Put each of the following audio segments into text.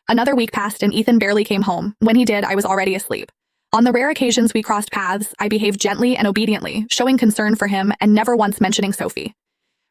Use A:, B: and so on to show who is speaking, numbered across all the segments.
A: Another week passed and Ethan barely came home. When he did, I was already asleep. On the rare occasions we crossed paths, I behaved gently and obediently, showing concern for him and never once mentioning Sophie.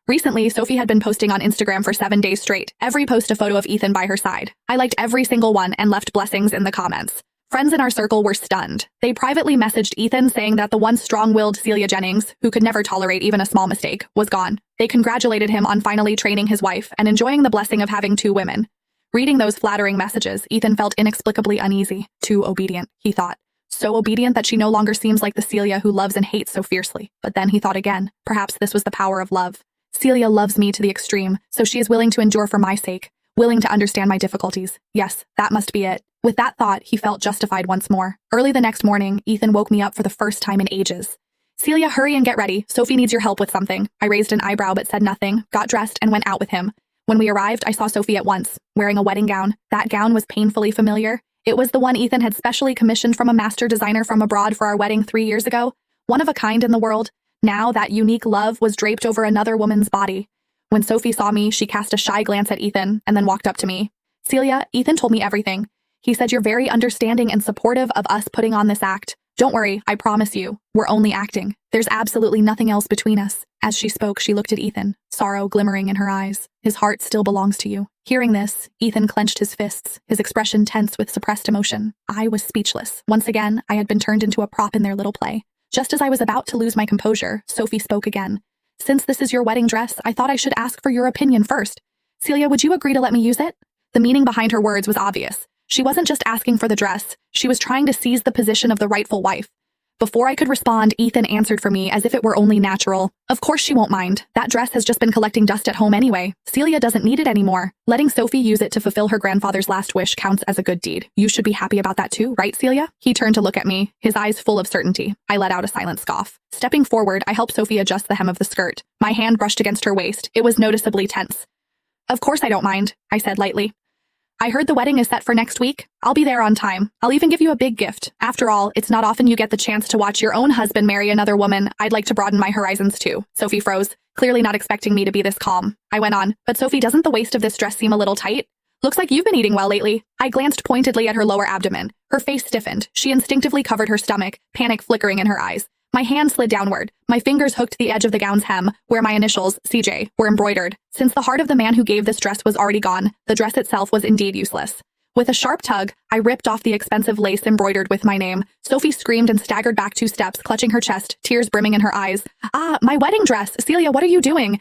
A: Recently, Sophie had been posting on Instagram for 7 days straight, every post a photo of Ethan by her side. I liked every single one and left blessings in the comments. Friends in our circle were stunned. They privately messaged Ethan saying that the once strong-willed Celia Jennings, who could never tolerate even a small mistake, was gone. They congratulated him on finally training his wife and enjoying the blessing of having 2 women. Reading those flattering messages, Ethan felt inexplicably uneasy. Too obedient, he thought. So obedient that she no longer seems like the Celia who loves and hates so fiercely. But then he thought again, perhaps this was the power of love. Celia loves me to the extreme, so she is willing to endure for my sake, willing to understand my difficulties. Yes, that must be it. With that thought, he felt justified once more. Early the next morning, Ethan woke me up for the first time in ages. Celia, hurry and get ready. Sophie needs your help with something. I raised an eyebrow but said nothing, got dressed, and went out with him. When we arrived, I saw Sophie at once, wearing a wedding gown. That gown was painfully familiar. It was the one Ethan had specially commissioned from a master designer from abroad for our wedding 3 years ago. One of a kind in the world. Now that unique love was draped over another woman's body. When Sophie saw me, she cast a shy glance at Ethan and then walked up to me. Celia, Ethan told me everything. He said you're very understanding and supportive of us putting on this act. Don't worry, I promise you, we're only acting. There's absolutely nothing else between us. As she spoke, she looked at Ethan, sorrow glimmering in her eyes. His heart still belongs to you. Hearing this, Ethan clenched his fists, his expression tense with suppressed emotion. I was speechless. Once again, I had been turned into a prop in their little play. Just as I was about to lose my composure, Sophie spoke again. Since this is your wedding dress, I thought I should ask for your opinion first. Celia, would you agree to let me use it? The meaning behind her words was obvious. She wasn't just asking for the dress. She was trying to seize the position of the rightful wife. Before I could respond, Ethan answered for me as if it were only natural. Of course she won't mind. That dress has just been collecting dust at home anyway. Celia doesn't need it anymore. Letting Sophie use it to fulfill her grandfather's last wish counts as a good deed. You should be happy about that too, right, Celia? He turned to look at me, his eyes full of certainty. I let out a silent scoff. Stepping forward, I helped Sophie adjust the hem of the skirt. My hand brushed against her waist. It was noticeably tense. Of course I don't mind, I said lightly. I heard the wedding is set for next week. I'll be there on time. I'll even give you a big gift. After all, it's not often you get the chance to watch your own husband marry another woman. I'd like to broaden my horizons too. Sophie froze, clearly not expecting me to be this calm. I went on, but Sophie, doesn't the waist of this dress seem a little tight? Looks like you've been eating well lately. I glanced pointedly at her lower abdomen. Her face stiffened. She instinctively covered her stomach, panic flickering in her eyes. My hand slid downward. My fingers hooked the edge of the gown's hem, where my initials, CJ, were embroidered. Since the heart of the man who gave this dress was already gone, the dress itself was indeed useless. With a sharp tug, I ripped off the expensive lace embroidered with my name. Sophie screamed and staggered back 2 steps, clutching her chest, tears brimming in her eyes. Ah, my wedding dress! Celia, what are you doing?